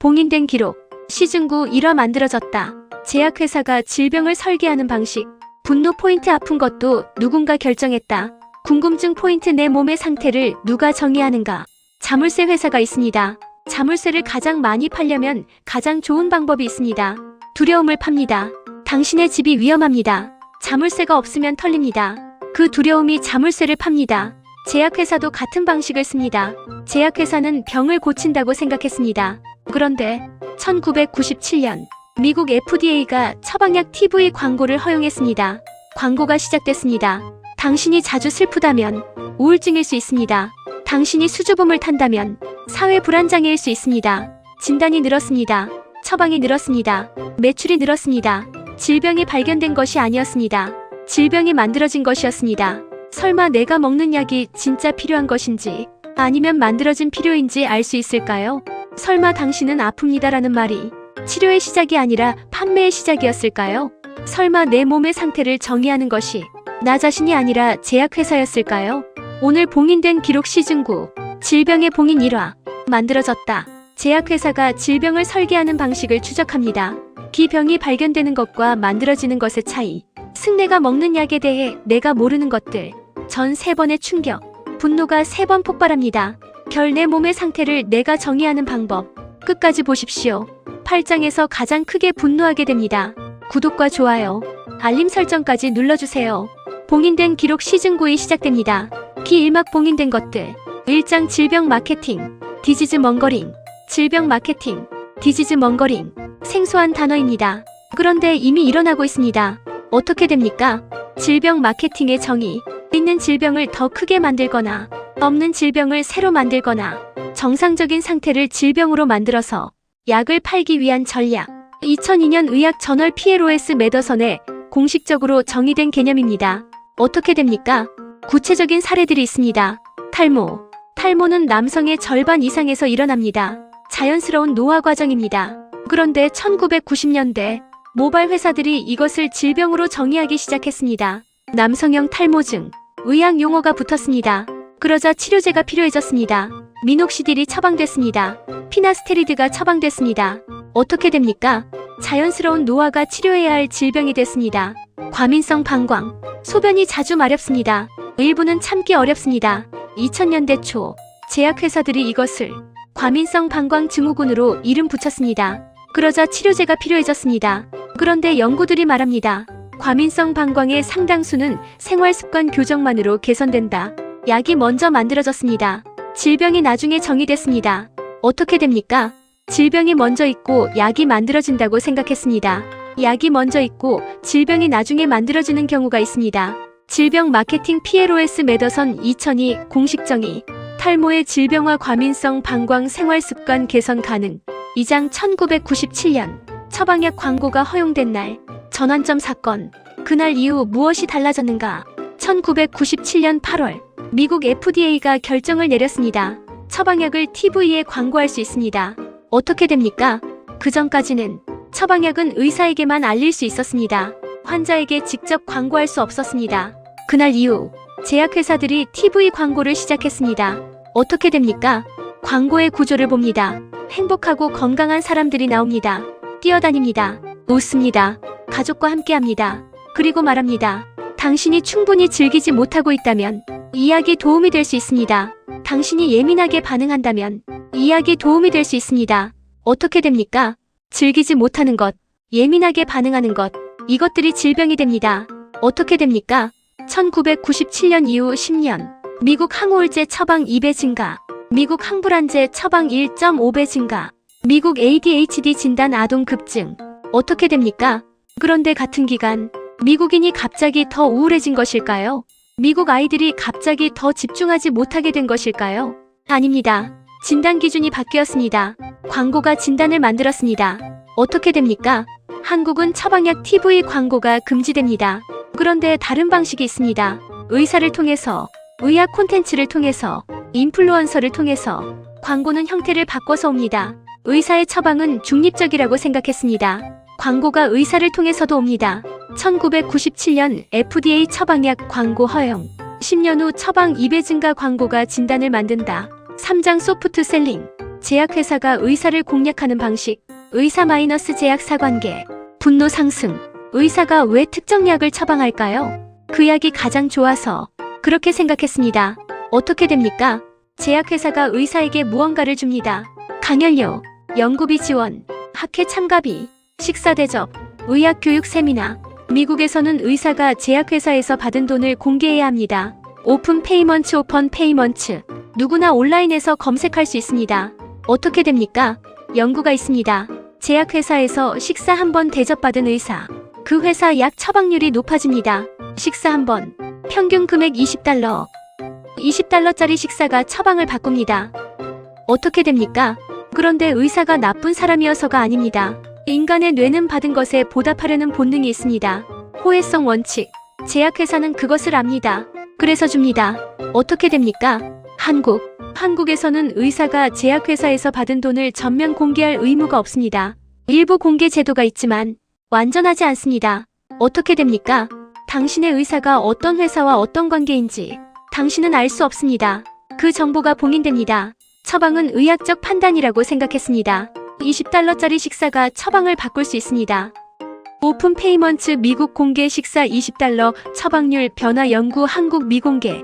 봉인된 기록. 시즌9 1화 만들어졌다. 제약회사가 질병을 설계하는 방식. 분노 포인트 아픈 것도 누군가 결정했다. 궁금증 포인트 내 몸의 상태를 누가 정의하는가. 자물쇠 회사가 있습니다. 자물쇠를 가장 많이 팔려면 가장 좋은 방법이 있습니다. 두려움을 팝니다. 당신의 집이 위험합니다. 자물쇠가 없으면 털립니다. 그 두려움이 자물쇠를 팝니다. 제약회사도 같은 방식을 씁니다. 제약회사는 병을 고친다고 생각했습니다. 그런데 1997년 미국 FDA가 처방약 TV 광고를 허용했습니다. 광고가 시작됐습니다. 당신이 자주 슬프다면 우울증일 수 있습니다. 당신이 수줍음을 탄다면 사회 불안장애일 수 있습니다. 진단이 늘었습니다. 처방이 늘었습니다. 매출이 늘었습니다. 질병이 발견된 것이 아니었습니다. 질병이 만들어진 것이었습니다. 설마 내가 먹는 약이 진짜 필요한 것인지 아니면 만들어진 필요인지 알 수 있을까요? 설마 당신은 아픕니다라는 말이 치료의 시작이 아니라 판매의 시작이었을까요? 설마 내 몸의 상태를 정의하는 것이 나 자신이 아니라 제약회사였을까요? 오늘 봉인된 기록 시즌9 질병의 봉인 1화 만들어졌다. 제약회사가 질병을 설계하는 방식을 추적합니다. 기병이 발견되는 것과 만들어지는 것의 차이. 승내가 먹는 약에 대해 내가 모르는 것들. 전 3번의 충격. 분노가 3번 폭발합니다. 결 내 몸의 상태를 내가 정의하는 방법. 끝까지 보십시오. 8장에서 가장 크게 분노하게 됩니다. 구독과 좋아요, 알림 설정까지 눌러주세요. 봉인된 기록 시즌9이 시작됩니다. 기 1막 봉인된 것들. 1장 질병 마케팅. 디지즈 멍거링. 질병 마케팅. 디지즈 멍거링. 생소한 단어입니다. 그런데 이미 일어나고 있습니다. 어떻게 됩니까? 질병 마케팅의 정의. 있는 질병을 더 크게 만들거나 없는 질병을 새로 만들거나 정상적인 상태를 질병으로 만들어서 약을 팔기 위한 전략. 2002년 의학 저널 PLOS 메더선에 공식적으로 정의된 개념입니다. 어떻게 됩니까? 구체적인 사례들이 있습니다. 탈모. 탈모는 남성의 절반 이상에서 일어납니다. 자연스러운 노화 과정입니다. 그런데 1990년대 모발 회사들이 이것을 질병으로 정의하기 시작했습니다. 남성형 탈모증. 의학 용어가 붙었습니다. 그러자 치료제가 필요해졌습니다. 미녹시딜이 처방됐습니다. 피나스테리드가 처방됐습니다. 어떻게 됩니까? 자연스러운 노화가 치료해야 할 질병이 됐습니다. 과민성 방광. 소변이 자주 마렵습니다. 일부는 참기 어렵습니다. 2000년대 초 제약회사들이 이것을 과민성 방광 증후군으로 이름 붙였습니다. 그러자 치료제가 필요해졌습니다. 그런데 연구들이 말합니다. 과민성 방광의 상당수는 생활습관 교정만으로 개선된다. 약이 먼저 만들어졌습니다. 질병이 나중에 정의됐습니다. 어떻게 됩니까? 질병이 먼저 있고 약이 만들어진다고 생각했습니다. 약이 먼저 있고 질병이 나중에 만들어지는 경우가 있습니다. 질병 마케팅 PLOS 메더선 2002 공식 정의. 탈모의 질병화 과민성 방광 생활습관 개선 가능. 2장 1997년 처방약 광고가 허용된 날. 전환점 사건. 그날 이후 무엇이 달라졌는가? 1997년 8월 미국 FDA가 결정을 내렸습니다. 처방약을 TV에 광고할 수 있습니다. 어떻게 됩니까? 그 전까지는 처방약은 의사에게만 알릴 수 있었습니다. 환자에게 직접 광고할 수 없었습니다. 그날 이후 제약회사들이 TV 광고를 시작했습니다. 어떻게 됩니까? 광고의 구조를 봅니다. 행복하고 건강한 사람들이 나옵니다. 뛰어다닙니다. 웃습니다. 가족과 함께합니다. 그리고 말합니다. 당신이 충분히 즐기지 못하고 있다면 이 약이 도움이 될 수 있습니다. 당신이 예민하게 반응한다면 이 약이 도움이 될 수 있습니다. 어떻게 됩니까? 즐기지 못하는 것, 예민하게 반응하는 것, 이것들이 질병이 됩니다. 어떻게 됩니까? 1997년 이후 10년 미국 항우울제 처방 2배 증가, 미국 항불안제 처방 1.5배 증가, 미국 ADHD 진단 아동 급증. 어떻게 됩니까? 그런데 같은 기간 미국인이 갑자기 더 우울해진 것일까요? 미국 아이들이 갑자기 더 집중하지 못하게 된 것일까요? 아닙니다. 진단 기준이 바뀌었습니다. 광고가 진단을 만들었습니다. 어떻게 됩니까? 한국은 처방약 TV 광고가 금지됩니다. 그런데 다른 방식이 있습니다. 의사를 통해서, 의학 콘텐츠를 통해서, 인플루언서를 통해서 광고는 형태를 바꿔서 옵니다. 의사의 처방은 중립적이라고 생각했습니다. 광고가 의사를 통해서도 옵니다. 1997년 FDA 처방약 광고 허용. 10년 후 처방 2배 증가 광고가 진단을 만든다. 3장 소프트 셀링. 제약회사가 의사를 공략하는 방식, 의사 마이너스 제약사 관계, 분노 상승. 의사가 왜 특정 약을 처방할까요? 그 약이 가장 좋아서 그렇게 생각했습니다. 어떻게 됩니까? 제약회사가 의사에게 무언가를 줍니다. 강연료, 연구비 지원, 학회 참가비, 식사 대접, 의학 교육 세미나. 미국에서는 의사가 제약회사에서 받은 돈을 공개해야 합니다. 오픈 페이먼츠. 누구나 온라인에서 검색할 수 있습니다. 어떻게 됩니까? 연구가 있습니다. 제약회사에서 식사 한 번 대접받은 의사. 그 회사 약 처방률이 높아집니다. 식사 한 번. 평균 금액 $20. $20짜리 식사가 처방을 바꿉니다. 어떻게 됩니까? 그런데 의사가 나쁜 사람이어서가 아닙니다. 인간의 뇌는 받은 것에 보답하려는 본능이 있습니다. 호혜성 원칙. 제약회사는 그것을 압니다. 그래서 줍니다. 어떻게 됩니까? 한국에서는 의사가 제약회사에서 받은 돈을 전면 공개할 의무가 없습니다. 일부 공개 제도가 있지만 완전하지 않습니다. 어떻게 됩니까? 당신의 의사가 어떤 회사와 어떤 관계인지 당신은 알 수 없습니다. 그 정보가 봉인됩니다. 처방은 의학적 판단이라고 생각했습니다. $20짜리 식사가 처방을 바꿀 수 있습니다. 오픈 페이먼츠 미국 공개 식사 $20 처방률 변화 연구 한국 미공개.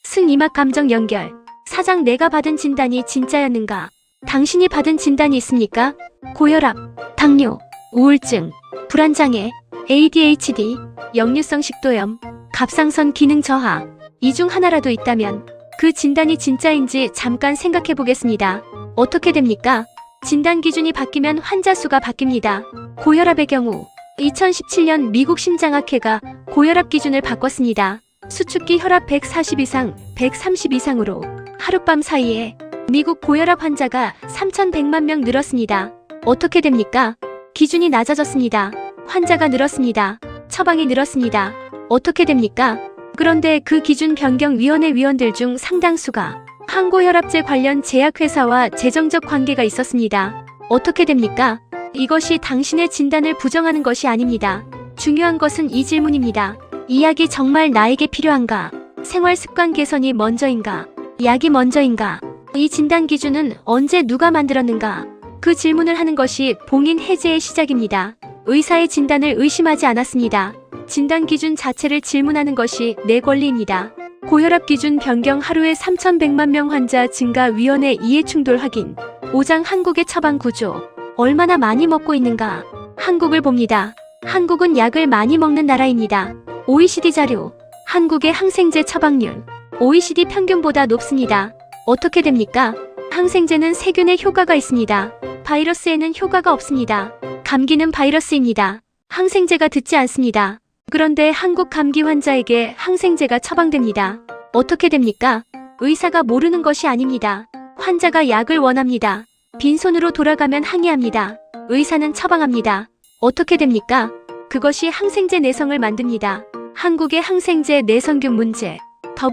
승이막 감정 연결. 사장 내가 받은 진단이 진짜였는가? 당신이 받은 진단이 있습니까? 고혈압, 당뇨, 우울증, 불안장애, ADHD, 역류성 식도염, 갑상선 기능 저하. 이 중 하나라도 있다면 그 진단이 진짜인지 잠깐 생각해 보겠습니다. 어떻게 됩니까? 진단 기준이 바뀌면 환자 수가 바뀝니다. 고혈압의 경우 2017년 미국 심장학회가 고혈압 기준을 바꿨습니다. 수축기 혈압 140 이상, 130 이상으로 하룻밤 사이에 미국 고혈압 환자가 3,100만 명 늘었습니다. 어떻게 됩니까? 기준이 낮아졌습니다. 환자가 늘었습니다. 처방이 늘었습니다. 어떻게 됩니까? 그런데 그 기준 변경위원회 위원들 중 상당수가 항고혈압제 관련 제약회사와 재정적 관계가 있었습니다. 어떻게 됩니까? 이것이 당신의 진단을 부정하는 것이 아닙니다. 중요한 것은 이 질문입니다. 이 약이 정말 나에게 필요한가? 생활 습관 개선이 먼저인가? 약이 먼저인가? 이 진단 기준은 언제 누가 만들었는가? 그 질문을 하는 것이 봉인 해제의 시작입니다. 의사의 진단을 의심하지 않았습니다. 진단 기준 자체를 질문하는 것이 내 권리입니다. 고혈압 기준 변경 하루에 3,100만 명 환자 증가 위원회 이해충돌 확인. 5장 한국의 처방 구조. 얼마나 많이 먹고 있는가? 한국을 봅니다. 한국은 약을 많이 먹는 나라입니다. OECD 자료. 한국의 항생제 처방률. OECD 평균보다 높습니다. 어떻게 됩니까? 항생제는 세균에 효과가 있습니다. 바이러스에는 효과가 없습니다. 감기는 바이러스입니다. 항생제가 듣지 않습니다. 그런데 한국 감기 환자에게 항생제가 처방됩니다. 어떻게 됩니까? 의사가 모르는 것이 아닙니다. 환자가 약을 원합니다. 빈손으로 돌아가면 항의합니다. 의사는 처방합니다. 어떻게 됩니까? 그것이 항생제 내성을 만듭니다. 한국의 항생제 내성균 문제.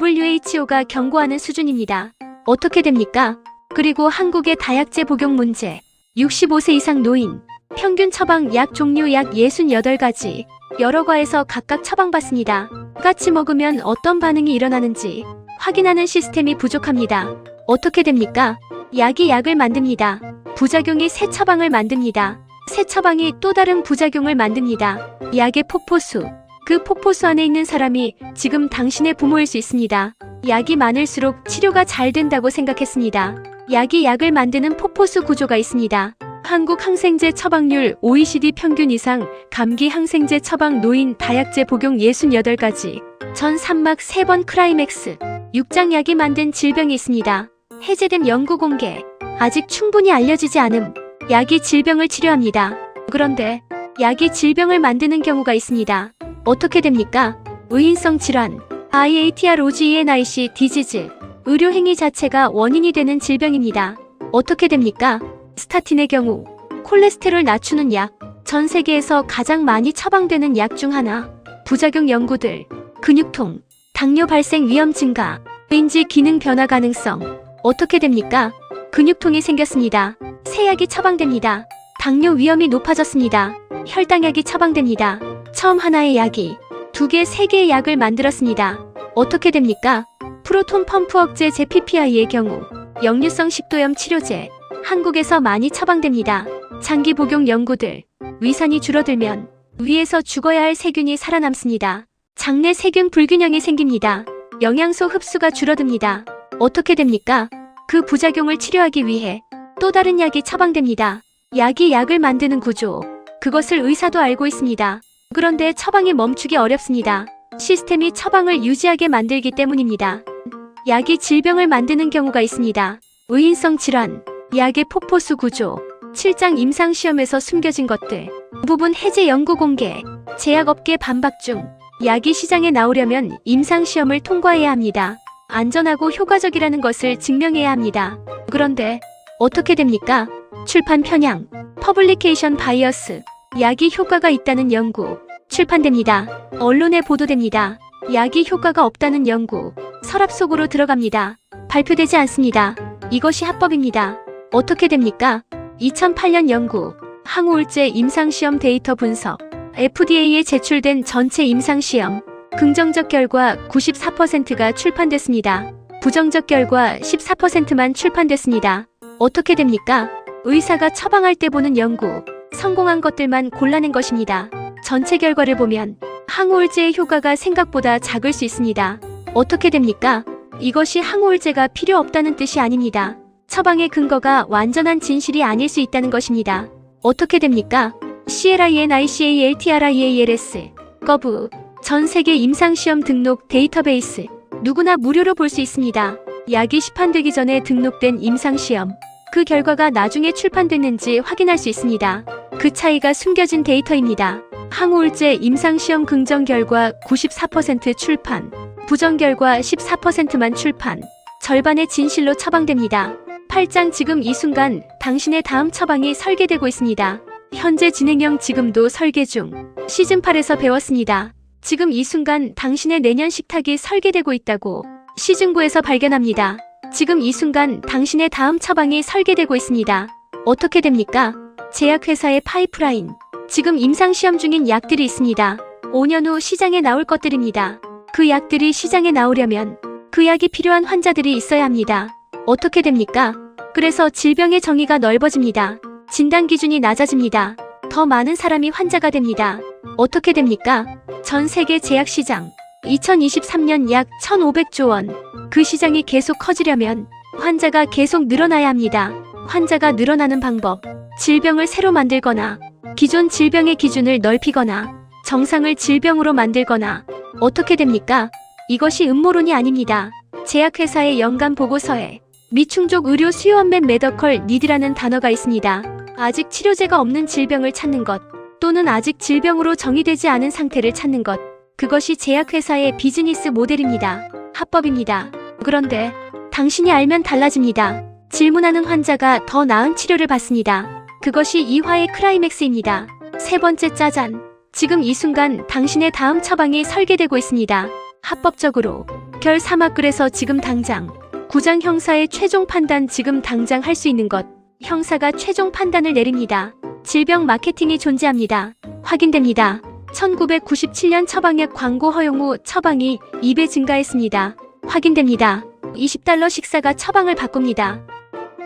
WHO가 경고하는 수준입니다. 어떻게 됩니까? 그리고 한국의 다약제 복용 문제. 65세 이상 노인. 평균 처방 약 종류 약 68가지. 여러 과에서 각각 처방받습니다. 같이 먹으면 어떤 반응이 일어나는지 확인하는 시스템이 부족합니다. 어떻게 됩니까? 약이 약을 만듭니다. 부작용이 새 처방을 만듭니다. 새 처방이 또 다른 부작용을 만듭니다. 약의 폭포수. 그 폭포수 안에 있는 사람이 지금 당신의 부모일 수 있습니다. 약이 많을수록 치료가 잘 된다고 생각했습니다. 약이 약을 만드는 폭포수 구조가 있습니다. 한국 항생제 처방률 OECD 평균 이상, 감기 항생제 처방 노인 다약제 복용 68가지, 전 3막 3번 크라이맥스, 6장 약이 만든 질병이 있습니다. 해제된 연구 공개, 아직 충분히 알려지지 않음, 약이 질병을 치료합니다. 그런데 약이 질병을 만드는 경우가 있습니다. 어떻게 됩니까? 의인성 질환, IATROGENIC 디지즈, 의료 행위 자체가 원인이 되는 질병입니다. 어떻게 됩니까? 스타틴의 경우, 콜레스테롤 낮추는 약, 전 세계에서 가장 많이 처방되는 약 중 하나. 부작용 연구들, 근육통, 당뇨 발생 위험 증가, 인지 기능 변화 가능성. 어떻게 됩니까? 근육통이 생겼습니다. 새 약이 처방됩니다. 당뇨 위험이 높아졌습니다. 혈당약이 처방됩니다. 처음 하나의 약이 2개, 3개의 약을 만들었습니다. 어떻게 됩니까? 프로톤 펌프 억제 제 PPI의 경우, 역류성 식도염 치료제, 한국에서 많이 처방됩니다. 장기 복용 연고들. 위산이 줄어들면 위에서 죽어야 할 세균이 살아남습니다. 장내 세균 불균형이 생깁니다. 영양소 흡수가 줄어듭니다. 어떻게 됩니까? 그 부작용을 치료하기 위해 또 다른 약이 처방됩니다. 약이 약을 만드는 구조. 그것을 의사도 알고 있습니다. 그런데 처방이 멈추기 어렵습니다. 시스템이 처방을 유지하게 만들기 때문입니다. 약이 질병을 만드는 경우가 있습니다. 의인성 질환, 약의 폭포수 구조, 7장 임상시험에서 숨겨진 것들, 부분 해제 연구 공개, 제약업계 반박 중. 약이 시장에 나오려면 임상시험을 통과해야 합니다. 안전하고 효과적이라는 것을 증명해야 합니다. 그런데 어떻게 됩니까? 출판 편향, 퍼블리케이션 바이어스, 약이 효과가 있다는 연구, 출판됩니다. 언론에 보도됩니다. 약이 효과가 없다는 연구, 서랍 속으로 들어갑니다. 발표되지 않습니다. 이것이 합법입니다. 어떻게 됩니까? 2008년 연구, 항우울제 임상시험 데이터 분석, FDA에 제출된 전체 임상시험, 긍정적 결과 94%가 출판됐습니다. 부정적 결과 14%만 출판됐습니다. 어떻게 됩니까? 의사가 처방할 때 보는 연구, 성공한 것들만 골라낸 것입니다. 전체 결과를 보면 항우울제의 효과가 생각보다 작을 수 있습니다. 어떻게 됩니까? 이것이 항우울제가 필요 없다는 뜻이 아닙니다. 처방의 근거가 완전한 진실이 아닐 수 있다는 것입니다. 어떻게 됩니까? CLINICALTRIALS, 거부, 전 세계 임상시험 등록 데이터베이스, 누구나 무료로 볼 수 있습니다. 약이 시판되기 전에 등록된 임상시험, 그 결과가 나중에 출판됐는지 확인할 수 있습니다. 그 차이가 숨겨진 데이터입니다. 항우울제 임상시험 긍정 결과 94% 출판, 부정 결과 14%만 출판, 절반의 진실로 처방됩니다. 8장 지금 이 순간 당신의 다음 처방이 설계되고 있습니다. 현재 진행형 지금도 설계 중. 시즌8에서 배웠습니다. 지금 이 순간 당신의 내년 식탁이 설계되고 있다고 시즌9에서 발견합니다. 지금 이 순간 당신의 다음 처방이 설계되고 있습니다. 어떻게 됩니까? 제약회사의 파이프라인. 지금 임상시험 중인 약들이 있습니다. 5년 후 시장에 나올 것들입니다. 그 약들이 시장에 나오려면 그 약이 필요한 환자들이 있어야 합니다. 어떻게 됩니까? 그래서 질병의 정의가 넓어집니다. 진단 기준이 낮아집니다. 더 많은 사람이 환자가 됩니다. 어떻게 됩니까? 전 세계 제약시장 2023년 약 1,500조 원. 그 시장이 계속 커지려면 환자가 계속 늘어나야 합니다. 환자가 늘어나는 방법. 질병을 새로 만들거나 기존 질병의 기준을 넓히거나 정상을 질병으로 만들거나. 어떻게 됩니까? 이것이 음모론이 아닙니다. 제약회사의 연간 보고서에 미충족 의료 수요 언맨 메더컬 니드라는 단어가 있습니다. 아직 치료제가 없는 질병을 찾는 것, 또는 아직 질병으로 정의되지 않은 상태를 찾는 것. 그것이 제약회사의 비즈니스 모델입니다. 합법입니다. 그런데 당신이 알면 달라집니다. 질문하는 환자가 더 나은 치료를 받습니다. 그것이 이 화의 클라이맥스입니다. 세 번째 짜잔. 지금 이 순간 당신의 다음 처방이 설계되고 있습니다. 합법적으로. 결 사막글에서 지금 당장. 구장 형사의 최종 판단 지금 당장 할 수 있는 것. 형사가 최종 판단을 내립니다. 질병 마케팅이 존재합니다. 확인됩니다. 1997년 처방약 광고 허용 후 처방이 2배 증가했습니다. 확인됩니다. $20 식사가 처방을 바꿉니다.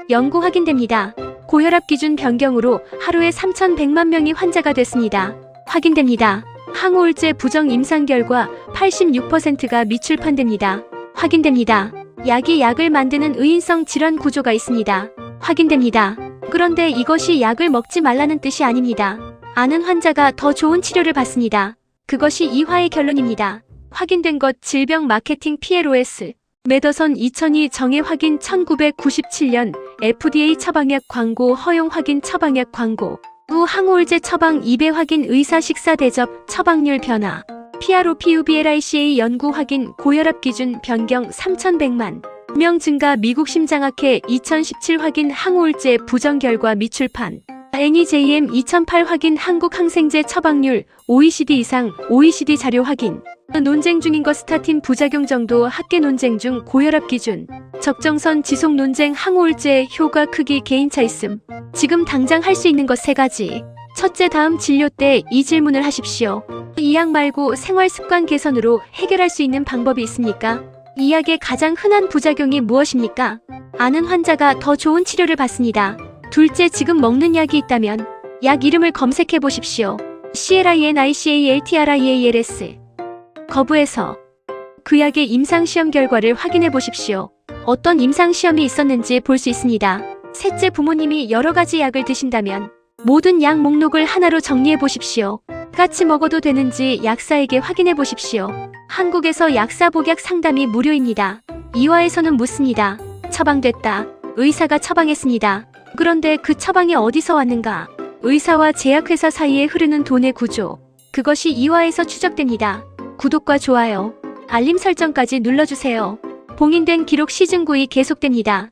연구 확인됩니다. 고혈압 기준 변경으로 하루에 3,100만 명이 환자가 됐습니다. 확인됩니다. 항우울제 부정 임상 결과 86%가 미출판됩니다. 확인됩니다. 약이 약을 만드는 의인성 질환 구조가 있습니다. 확인됩니다. 그런데 이것이 약을 먹지 말라는 뜻이 아닙니다. 아는 환자가 더 좋은 치료를 받습니다. 그것이 이 화의 결론입니다. 확인된 것 질병 마케팅 PLOS 메더선 2002 정의 확인 1997년 FDA 처방약 광고 허용 확인 처방약 광고 후 항우울제 처방 2배 확인 의사 식사 대접 처방률 변화 PROPUBLICA 연구 확인 고혈압 기준 변경 3,100만 명 증가 미국 심장학회 2017 확인 항우울제 부정 결과 미출판 NEJM 2008 확인 한국 항생제 처방률 OECD 이상 OECD 자료 확인 논쟁 중인 것 스타틴 부작용 정도 학계 논쟁 중 고혈압 기준 적정선 지속 논쟁 항우울제 효과 크기 개인차 있음 지금 당장 할 수 있는 것 세 가지 첫째 다음 진료 때 이 질문을 하십시오. 이 약 말고 생활 습관 개선으로 해결할 수 있는 방법이 있습니까? 이 약의 가장 흔한 부작용이 무엇입니까? 아는 환자가 더 좋은 치료를 받습니다. 둘째, 지금 먹는 약이 있다면 약 이름을 검색해 보십시오. CLINICALTRIALS. 거부해서 그 약의 임상시험 결과를 확인해 보십시오. 어떤 임상시험이 있었는지 볼 수 있습니다. 셋째, 부모님이 여러 가지 약을 드신다면 모든 약 목록을 하나로 정리해 보십시오. 같이 먹어도 되는지 약사에게 확인해 보십시오. 한국에서 약사 복약 상담이 무료입니다. 이화에서는 묻습니다. 처방됐다. 의사가 처방했습니다. 그런데 그 처방이 어디서 왔는가? 의사와 제약회사 사이에 흐르는 돈의 구조. 그것이 이화에서 추적됩니다. 구독과 좋아요, 알림 설정까지 눌러주세요. 봉인된 기록 시즌 9이 계속됩니다.